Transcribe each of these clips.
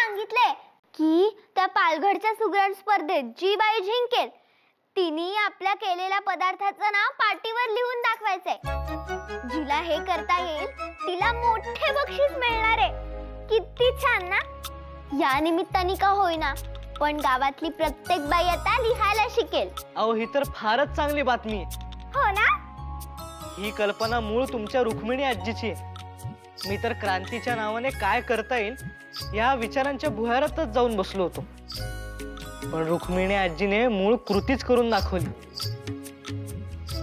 सांगितले की त्या पालघरच्या सुगरण स्पर्धेत जी बाई जिंकेल तिने आपल्या केलेल्या पदार्थाचं नाव पाटीवर लिहून दाखवायचंय. जिला हे करता येईल तिला मोठे बक्षीस मिळणार आहे. किती छान ना. या निमित्ताने का होईना पण गावातली प्रत्येक बाई आता लिहायला शिकेल. अहो ही तर फारच चांगली बातमी आहे. हो ना. ही कल्पना मूळ तुमच्या रुक्मिणी आजीची आहे. मी तर क्रांतीच्या नावाने काय करता येईल या विचारांच्या भुयारातच जाऊन बसलो होतो. पण रुक्मिणी आजीने मूळ कृतीच करून दाखवली.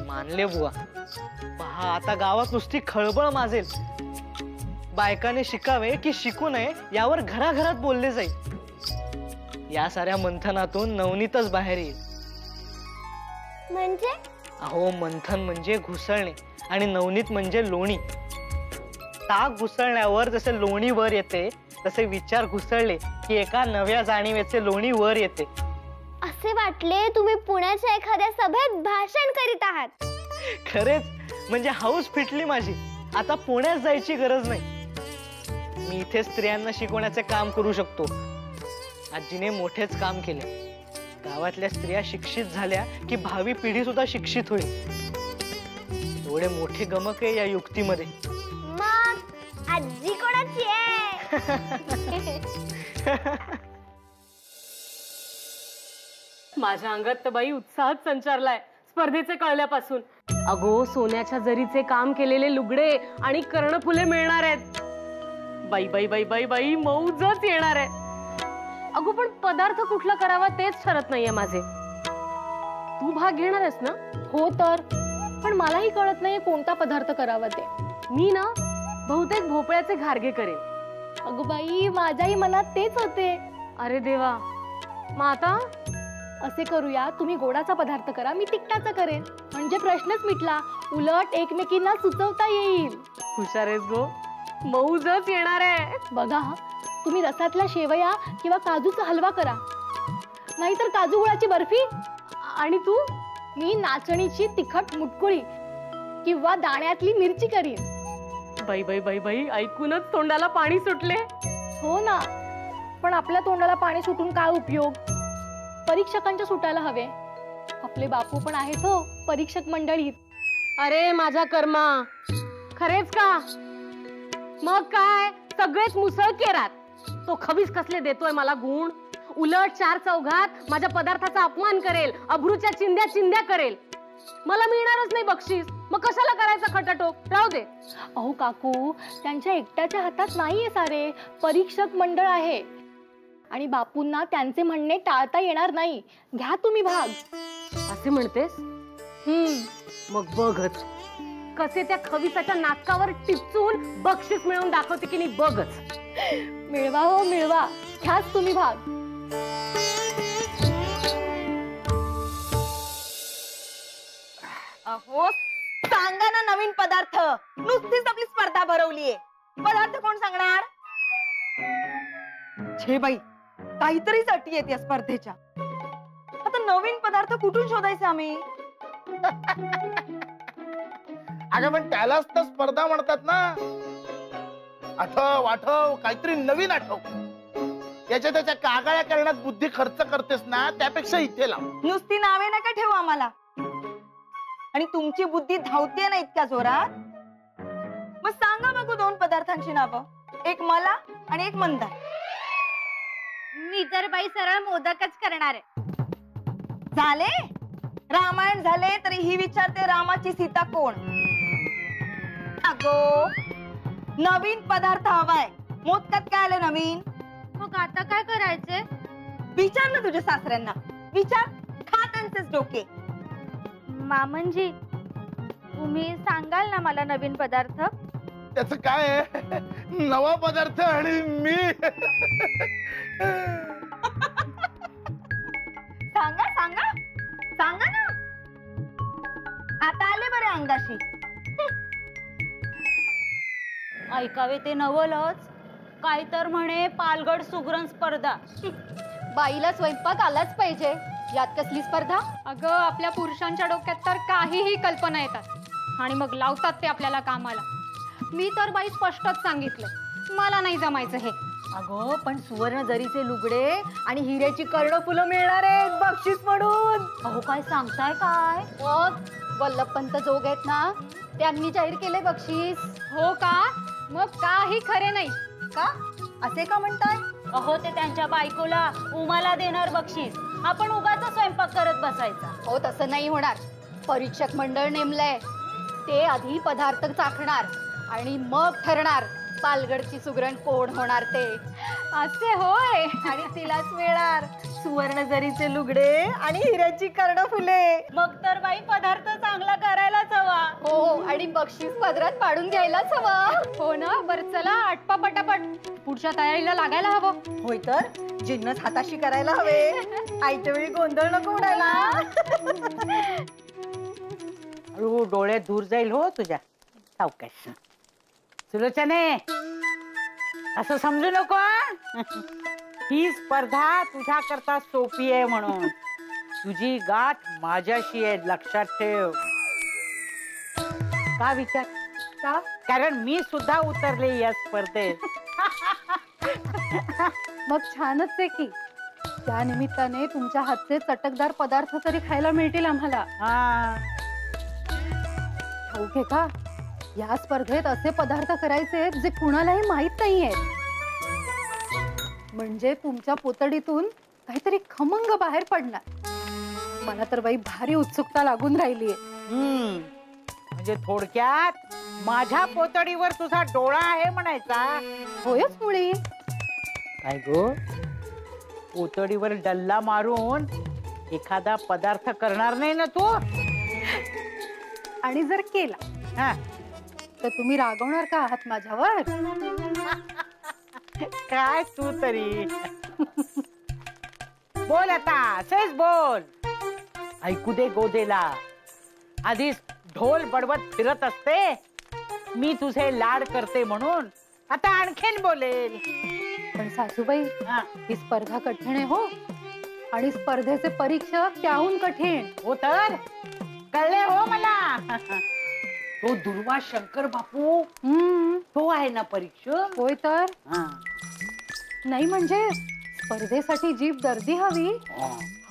मानले बुवा. पहा आता गावात नुसती खळबळ माजेल. बायकाने शिकावे की शिकू नये यावर घराघरात बोलले जाईल. या साऱ्या मंथनातून नवनीतच बाहेर येईल. म्हणजे अहो मंथन म्हणजे घुसळणे आणि नवनीत म्हणजे लोणी. ताक घुसळण्यावर जसे लोणी वर येते तसे विचार घुसळले की एका नव्या जाणीवेचे लोणी वर येते. असे वाटले तुम्ही पुण्याच्या एखाद्या सभेत भाषण करीत आहात. खरेच म्हणजे हाऊस फिटली माझी. आता पुण्यात जायची गरज नाही. मी इथे स्त्रियांना शिकवण्याचे काम करू शकतो. आजीने मोठेच काम केले. गावातल्या स्त्रिया शिक्षित झाल्या की भावी पिढी सुद्धा शिक्षित होईल. एवढे मोठे गमक आहे या युक्तीमध्ये. मग आजी कोणाची आहे? माझ्या अंगात तर बाई उत्साहच संचारलाय स्पर्धेचे कळल्यापासून. अगो सोन्याच्या जरीचे काम केलेले लुगडे आणि कर्णफुले मिळणार आहेत. बाई बाई बाई बाई बाई मौजच येणार आहे. अगो पण पदार्थ कुठला करावा तेच ठरत नाहीये माझे. तू भाग घेणार आहेस ना? हो तर, पण मलाही कळत नाहीये कोणता पदार्थ करावा ते. मी ना बहुतेक भोपळ्याचे घारगे करेन. अगं बाई माझ्याही मनात तेच होते. अरे देवा. मग आता असे करूया, तुम्ही गोडाचा पदार्थ करा, मी तिखटाचा करेन. म्हणजे प्रश्नच मिटला. उलट एकमेकींना सुचवता येईल. हुशार आहेस गो. मौजच येणार आहे. बघा तुम्ही रसातल्या शेवया किंवा काजूचा हलवा करा, नाहीतर काजू गुळाची बर्फी. आणि तू? मी नाचणीची तिखट मुटकुळी किंवा दाण्यातली मिरची करीन. बाई बाई बाई बाई ऐकूनच तोंडाला पाणी सुटले. हो ना, पण आपल्या तोंडाला पाणी सुटून काय उपयोग? परीक्षकांच्या सुटायला हवे. आपले बापू पण आहेत हो परीक्षक मंडळीत. अरे माझा कर्मा, खरेच का? मग काय सगळेच मुसळ केरात. तो खवीस कसले देतोय मला गुण. उलट चार चौघात माझ्या पदार्थाचा अपमान करेल, अब्रूच्या चिंध्या चिंध्या करेल. मला मिळणारच नाही बक्षीस. मग कशाला करायचा खटाटोप? राहू दे. अहो काकू, त्यांच्या एकट्याच्या हातात नाहीये सारे. परीक्षक मंडळ आहे आणि बापूंना त्यांचे म्हणणे टाळता येणार नाही. घ्या तुम्ही भाग. असे म्हणतेस? मग बघच कसे त्या खविसाच्या नाकावर टिचून बक्षीस मिळवून दाखवते की नाही. बघच. मिळवा हो मिळवा. घ्याच तुम्ही भाग. अहो सांगा ना नवीन पदार्थ. नुसतीच आपली स्पर्धा भरवलीये. पदार्थ कोण सांगणार? छे बाई, काहीतरीच अटी आहेत या स्पर्धेच्या. आता नवीन पदार्थ कुठून शोधायचे आम्ही? अगं पण त्यालाच तर स्पर्धा म्हणतात ना. आठव आठव, काहीतरी नवीन आठव. याच्या त्याच्या कागाळ्या करण्यात बुद्धी खर्च करतेस ना, त्यापेक्षा इथे लाव. नुसती नावे नका ठेवू आम्हाला. आणि तुमची बुद्धी धावते ना इतक्या जोरात. मग सांगा बघू दोन पदार्थांची नावं. एक मला आणि एक मंदार. मी तर बाई सरळ मोदकच करणार आहे. झाले रामायण झाले तरी ही विचारते रामाची सीता कोण. अगो नवीन पदार्थ हवाय. मोदकात काय आलं नवीन? मग आता काय करायचे? विचार ना तुझ्या सासऱ्यांना. विचार. खा त्यांचेच डोके. मामनजी तुम्ही सांगाल ना मला नवीन पदार्थ? त्याच काय आहे? नवा पदार्थ आणि मी. सांगा सांगा सांगा ना. आता आले बरे अंगाशी. ऐकावे ते नवलच. काय तर म्हणे पालगड सुगरण स्पर्धा. बाईला स्वयंपाक आलाच पाहिजे. यात कसली स्पर्धा? अगं आपल्या पुरुषांच्या डोक्यात तर काहीही कल्पना येतात आणि मग लावतात ते आपल्याला कामाला. मी तर बाई स्पष्टच सांगितलं मला नाही जमायचं हे. अगं पण सुवर्ण जरीचे लुगडे आणि हिऱ्याची कर्णफुलं मिळणार आहेत बक्षीस म्हणून. अहो काय सांगताय काय? मग वल्लभपंत जोग आहेत ना, त्यांनी जाहीर केले बक्षीस. हो का? मग काही खरे नाही का असे का म्हणताय? अहो ते त्यांच्या बायकोला उमाला देणार बक्षीस. आपण उगाच स्वयंपाक करत बसायचा. हो तसं नाही होणार. परीक्षक मंडळ नेमलंय. ते आधी पदार्थ चाखणार आणि मग ठरणार पालगडची सुगरण कोण होणार ते. असे होय. आणि तिलाच मिळणार सुवर्ण जरीचे लुगडे आणि हिऱ्याची कर्णफुले. मग तर बाई पदार्थ चांगला करायलाच हवा. हो आणि बक्षीस पदरात पाडून घ्यायलाच हवं. हो ना. बरं चला आटपा पटापट, पुढच्या तयारीला लागायला हवं. होय तर जिन्नस हाताशी करायला हवे. आईच्या वेळी गोंधळ नको उडायला. हळू डोळ्यात दूर जाईल हो तुझ्या. सावकाश. सुलोचने असं समजू नको. ही स्पर्धा तुझ्या करता सोपी आहे म्हणून. तुझी गाठ माझ्याशी आहे लक्षात ठेव. का विचार? का? कारण मी सुद्धा उतरले या स्पर्धेत. मग छानच आहे की. त्या निमित्ताने तुमच्या हातचे चटकदार पदार्थ तरी खायला मिळतील आम्हाला. हा ठाऊक आहे का, या स्पर्धेत असे पदार्थ करायचे जे कुणालाही माहित नाहीयेत. म्हणजे तुमच्या पोतडीतून काहीतरी खमंग बाहेर पडणार. मला तर बाई भारी उत्सुकता लागून राहिलीये. म्हणजे थोडक्यात माझ्या पोतडीवर तुझा डोळा आहे म्हणायचा. होयच मुळी. काय गो, पोतडीवर डल्ला मारून एखादा पदार्थ करणार नाही ना तू? आणि जर केला हा तर तुम्ही रागवणार का आहात माझ्यावर? काय तू तरी. बोल आता, असेच बोल. ऐकू दे गोदेला. आधीच ढोल बडवत फिरत असते मी तुझे लाड करते म्हणून. आता आणखीन बोलेल. पण सासूबाई, ही स्पर्धा कठीण आहे हो. आणि स्पर्धेचे परीक्षक त्याहून कठीण. हो तर कळले हो मला. तो दुर्वा शंकर बापू तो आहे ना परीक्षक. होय तर. नाही म्हणजे स्पर्धेसाठी जीभ दर्दी हवी.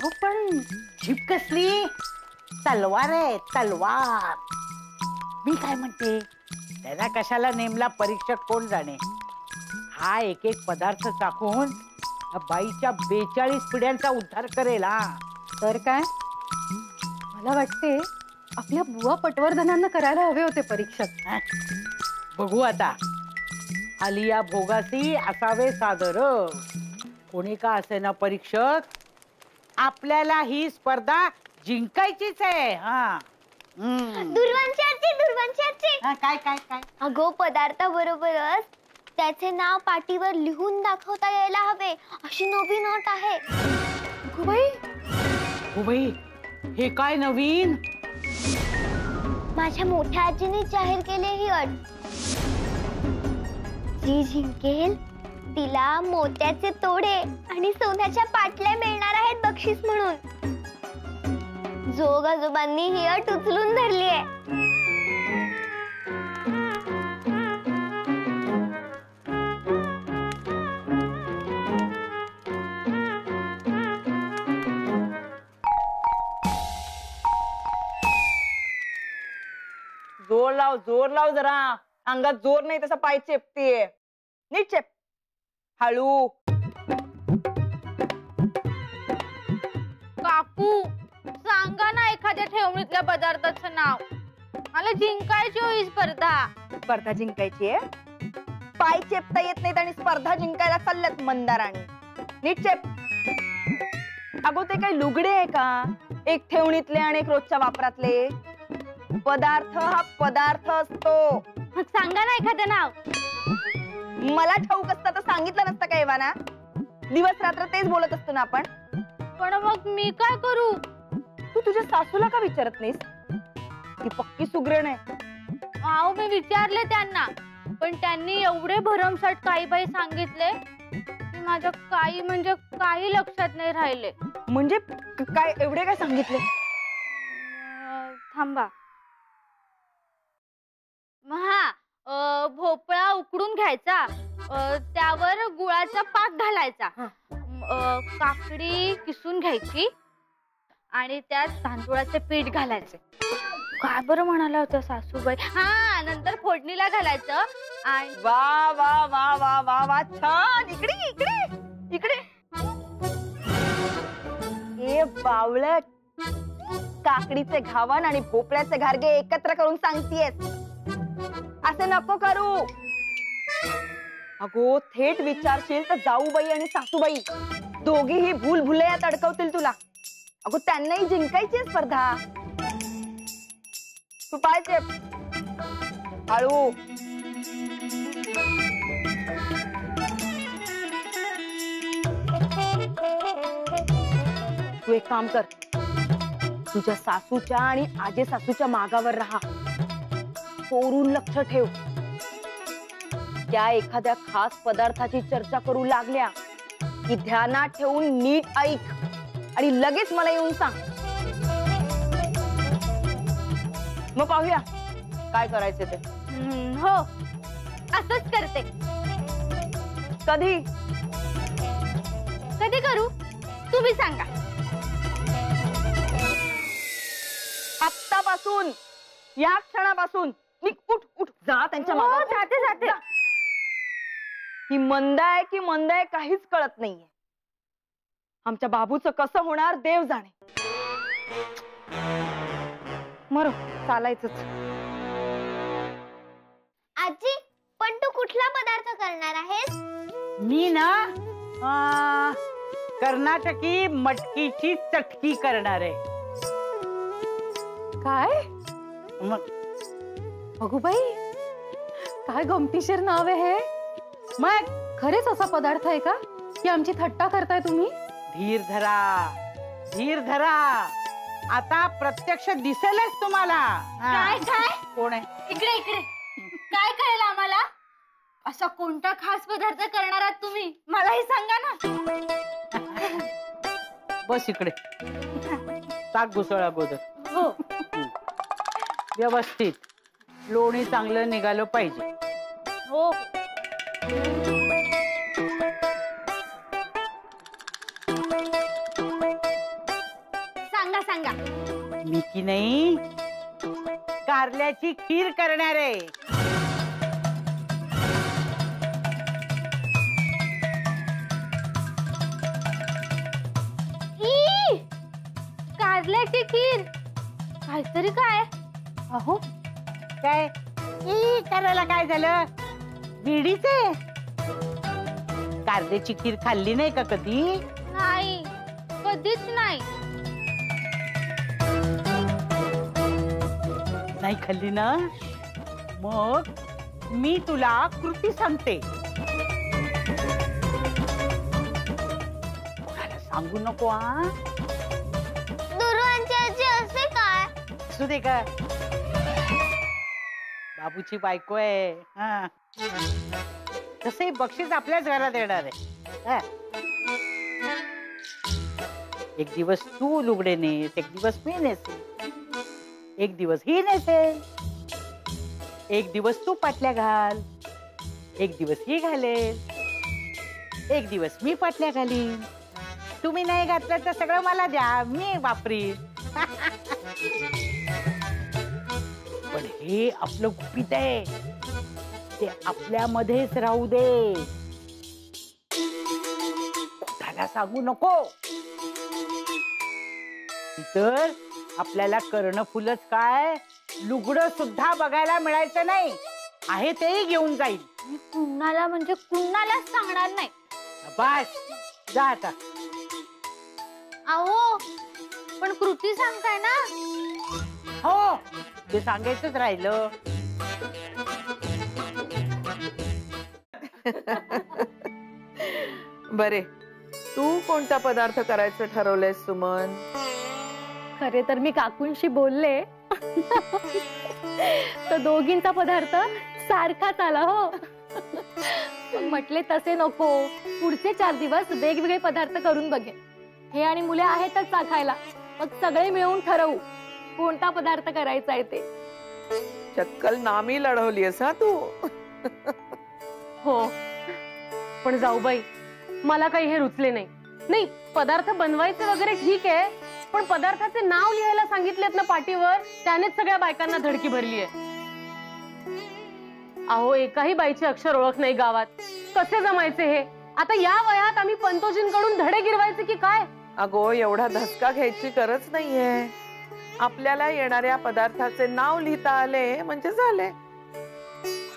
हो पण जीभ कसली? तलवार आहे तलवार. मी काय म्हणते, त्याला कशाला नेमला परीक्षक कोण जाणे. हा एक एक पदार्थ चाखून बाईच्या 42 पिढ्यांचा उद्धार करेल. हा तर काय. मला वाटते आपल्या बुवा पटवर्धनांना करायला हवे होते परीक्षक. बघू आता. आलिया भोगासी असावे सादर. कोणी का असे ना परीक्षक, आपल्याला ही स्पर्धा जिंकायचीच आहे. हा दुर्वांची काय काय काय. अगो पदार्थाबरोबरच त्याचे नाव पाटीवर लिहून दाखवता यायला हवे अशी नवीन अट आहे. हो बाई, हे काय नवीन? माझ्या मोठ्या आजीने जाहीर केली ही अट. जी जिंकेल तिला मोत्याचे तोडे आणि सोन्याच्या पाटल्या मिळणार आहेत बक्षीस म्हणून. जोग आजोबांनी ही अट उचलून धरली आहे. जोर लाव जरा. अंगात जोर नाही तसा पाय चेपतीये. नीट चेप. हळू. काकू सांगा ना एखाद्या ठेवणीतल्या पदार्थाचं नाव. मला जिंकायची हो ही स्पर्धा. स्पर्धा जिंकायची आहे. पाय चेपता येत नाहीत आणि स्पर्धा जिंकायला चालल्यात मंदाराणी. नीट चेप. अगो ते काही लुगडे आहे का? एक ठेवणीतले आणि एक रोजच्या वापरातले. पदार्थ हा पदार्थ असतो. मग सांगा ना एखादं नाव. मला ठाऊक असतं तर सांगितलं नसतं का एव्हाना. दिवस रात्र तेच बोलत असतो ना आपण. पण मग मी काय करू? तू तुझ्या सासूला का विचारत नाहीस? ती पक्की सुगरण आहे. अहो मी विचारले त्यांना, पण त्यांनी एवढे भरमसाठ काही बाई सांगितले की माझ्या काही म्हणजे काही लक्षात नाही राहिले. म्हणजे काय एवढे काय सांगितले? थांबा. हा भोपळा उकडून घ्यायचा, त्यावर गुळाचा पाक घालायचा. काकडी किसून घ्यायची आणि त्यात तांदूळाचे पीठ घालायचे. काय बरं म्हणाला होता सासूबाई? हा, नंतर फोडणीला घालायचं आणि वा वा वा वा वा वा, छान. इकडे इकडे इकडे. ए बावळट, काकडीचे घावण आणि भोपळ्याचे घारगे एकत्र करून सांगतीयेस. असे नको करू. अगो, थेट विचारशील तर जाऊबाई आणि सासूबाई दोघीही भूल भुलैयात अडकवतील तुला. अगो, त्यांनाही जिंकायची स्पर्धा. तू पाहिजे हळू. तू एक काम कर, तुझ्या सासूच्या आणि आजे सासूच्या मागावर राहा. चोरून लक्ष ठेव. त्या एखाद्या खास पदार्थाची चर्चा करू लागल्या की ध्यानात ठेवून नीट ऐक आणि लगेच मला येऊन सांग. मग पाहूया काय करायचे ते. हो, असंच करते. कधी कधी करू तुम्ही सांगा. आत्तापासून, या क्षणापासून. निघ, उठ उठ, जा त्यांच्या मागे. जाते जाते. ही मंद आहे की मंद आहे काहीच कळत नाहीये. आमच्या बाबूचं कसं होणार देव जाणे. मरो, चालायचंच. आजी, पण तू कुठला पदार्थ करणार आहेस? मी ना कर्नाटकी मटकीची चटकी करणार आहे. काय मग अगो बाई, काय गमतीशीर नाव आहे हे. मग खरेच असा पदार्थ आहे का की आमची थट्टा करताय तुम्ही? धीर धरा, धीर धरा. आता प्रत्यक्ष दिसेलच तुम्हाला. काय काय? कोण आहे? इकडे इकडे. काय कळेल आम्हाला? असा कोणता खास पदार्थ करणार आहात तुम्ही? मलाही सांगा ना. बस इकडे. ताक घुसळ अगोदर. हो. व्यवस्थित. लोणी चांगलं निघालं पाहिजे. हो. सांगा सांगा. मी की नाही कारल्याची खीर करणार आहे. ई! कारल्याची खीर. काहीतरी काय? अहो, काय ई करायला काय झालं? बिडीचे कारल्याची खीर खाल्ली नाही का कधी? नाही, कधीच नाही. नाही खाल्ली ना? मग मी तुला कृती सांगते. कोणाला सांगू नको हा. दुर्वांची आजी असे काय? असू दे का, बाबूची बायको आहे. हा, तसंही बक्षीस आपल्याच घरात येणार आहे. हा. एक दिवस तू लुगडे नेस, एक दिवस मी नेसेल, एक दिवस ही नेसेल, एक दिवस तू पाटल्या घाल, एक दिवस ही घालेल, एक दिवस मी पाटल्या घालीन. तुम्ही नाही घातलं तर सगळं मला द्या, मी वापरीन. पण हे आपलं गुपित आहे, ते आपल्यामध्येच राहू दे. त्याला सांगू नको. तर आपल्याला कर्णफुलच काय, लुगडं सुद्धा बघायला मिळायचं नाही. आहे तेही घेऊन जाईल. मी कुणाला म्हणजे कुणालाच सांगणार नाही. बस, जा आता. अहो, पण कृती सांगताय ना? हो, ते सांगायचंच राहिलं. बरे, तू कोणता पदार्थ करायचं ठरवलंयस सुमन? खरे तर मी काकूंशी बोलले तर दोघींचा पदार्थ सारखाच आला. हो, म्हटले तसे नको, पुढचे 4 दिवस वेगवेगळे पदार्थ करून बघे. हे आणि मुले आहेतच चाखायला, मग सगळे मिळून ठरवू कोणता पदार्थ करायचा आहे ते. चक्कल नामी लढवलीयस हा तू. हो, पण जाऊबाई, मला काही हे रुचले नाही. नाही, पदार्थ बनवायचे वगैरे ठीक आहे, पण पदार्थाचे नाव लिहायला सांगितलेत ना पाटीवर, त्यानेच सगळ्या बायकांना धडकी भरली आहे. अहो, एकाही बाईचे अक्षर ओळख नाही गावात. कसे जमायचे हे? आता या वयात आम्ही पंतोजींकडून धडे गिरवायचे की काय? अगो, एवढा धसका घ्यायची गरज नाहीये. आपल्याला येणाऱ्या पदार्थाचे नाव लिहिता आले म्हणजे झाले.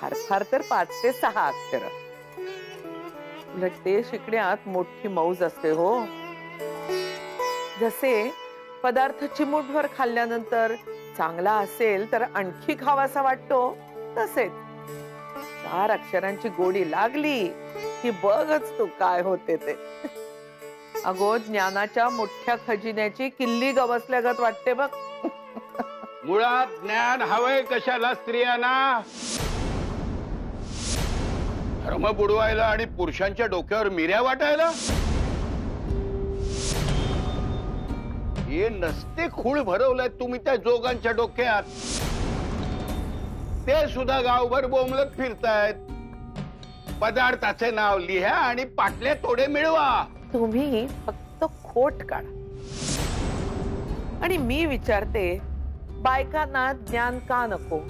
फार फार तर 5 ते 6 अक्षर. उलट ते शिकण्यात मोठी मौज असते हो. जसे पदार्थ चिमूटभर खाल्ल्यानंतर चांगला असेल तर आणखी खावासा वाटतो, तसेच 4 अक्षरांची गोडी लागली की बघच तू काय होते ते. अगो, ज्ञानाच्या मोठ्या खजिन्याची किल्ली गवसल्यागत वाटते बघ. मुळात ज्ञान हवंय कशाला स्त्रियांना? धर्म बुडवायला आणि पुरुषांच्या डोक्यावर मिऱ्या वाटायला? हे नसते खूळ भरवलंय तुम्ही त्या जोगांच्या डोक्यात. ते सुद्धा गावभर बोंबलत फिरतायत. पदार्थाचे नाव लिहा आणि पाटले तोडे मिळवा. तुम्ही फक्त खोट काढा. आणि मी विचारते, बायकांना ज्ञान का नको?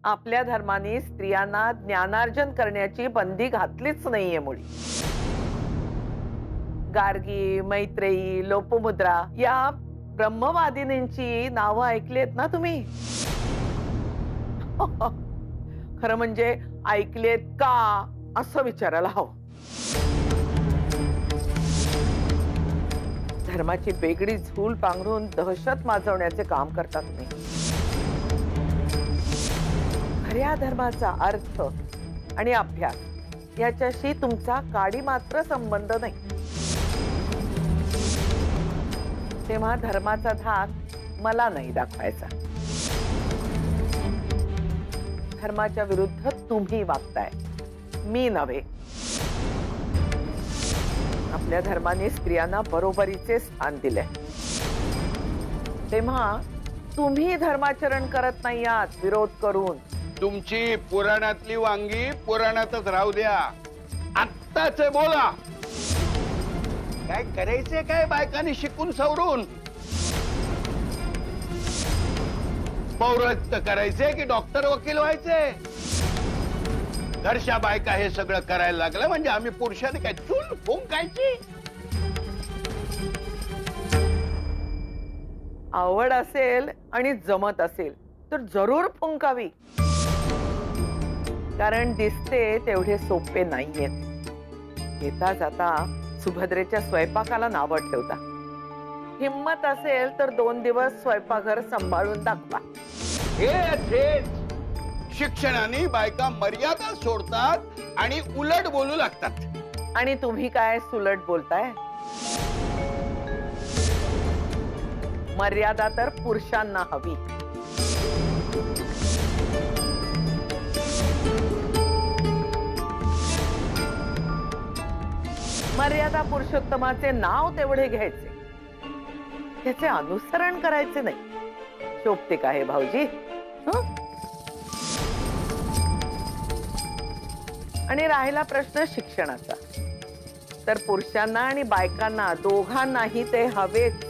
आपल्या धर्माने स्त्रियांना ज्ञानार्जन करण्याची बंदी घातलीच नाहीये मुळी. गार्गी, मैत्रेयी, लोपमुद्रा या ब्रह्मवादिनींची नावं ऐकलीत ना तुम्ही? खरं म्हणजे ऐकलेत का असं विचारायला हवं. धर्माची वेगळी झूल पांघरून दहशत माजवण्याचे काम करता तुम्ही. खऱ्या धर्माचा अर्थ आणि अभ्यास याच्याशी तुमचा काडी मात्र संबंध नाही. तेव्हा धर्माचा धाक मला नाही दाखवायचा. धर्माच्या विरुद्ध तुम्ही वागताय, मी नव्हे. आपल्या धर्माने स्त्रियांना बरोबरीचे स्थान दिले, तेव्हा तुम्ही धर्माचरण करत नाही आहात विरोध करून. तुमची पुराणातली वांगी पुराणातच राहू द्या. आत्ताच बोला, काय करायचे काय बायकांनी शिकून सवरून? पौरत्य करायचे की डॉक्टर वकील व्हायचे? घरच्या बायका हे सगळं करायला लागलं म्हणजे आम्ही पुरुषांनी काय चूल फुंकायची? आवड असेल आणि जमत असेल तर जरूर फुंकावी. कारण दिसते तेवढे सोपे नाहीयेत. येता जाता सुभद्रेच्या स्वयंपाकाला नावं ठेवता. हिम्मत असेल तर 2 दिवस स्वयंपाकघर सांभाळून दाखवा. हे शिक्षणाने बायका मर्यादा सोडतात आणि उलट बोलू लागतात. आणि तुम्ही काय सुलट बोलताय? मर्यादा तर पुरुषांना हवी. मर्यादा पुरुषोत्तमाचे नाव तेवढे घ्यायचे, त्याचे अनुसरण करायचे नाही. शोभते का हे भाऊजी? आणि राहिला प्रश्न शिक्षणाचा, तर पुरुषांना आणि बायकांना दोघांनाही ते हवेच.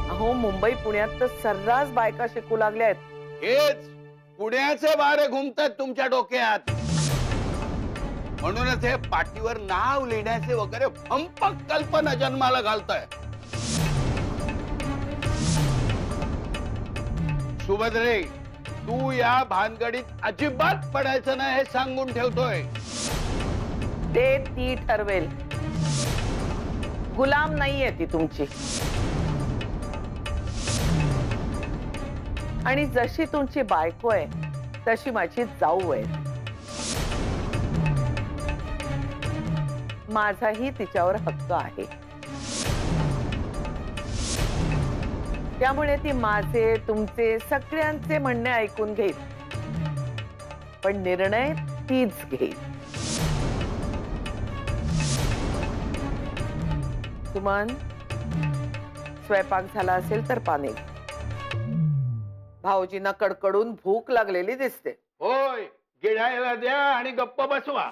अहो, मुंबई पुण्यात तर सर्रास बायका शिकू लागल्या आहेत. हेच पुण्याचे वारे घुमतात तुमच्या डोक्यात. म्हणूनच हे पाटीवर नाव लिहिण्याचे वगैरे फंपक कल्पना जन्माला घालताय. सुभद्रे, तू या भानगडीत अजिबात पडायचं नाही हे सांगून ठेवतोय. ते ती ठरवेल. गुलाम नाहीये ती तुमची. आणि जशी तुमची बायको आहे तशी माझी जाऊ आहे. माझाही तिच्यावर हक्क आहे. त्यामुळे ती माझे तुमचे सगळ्यांचे म्हणणे ऐकून घेईल, पण निर्णय तीच घेईल. सुमन, स्वयंपाक झाला असेल तर पाणी. भाऊजींना कडकडून भूक लागलेली दिसते. होय, गिळायला द्या आणि गप्प बसवा.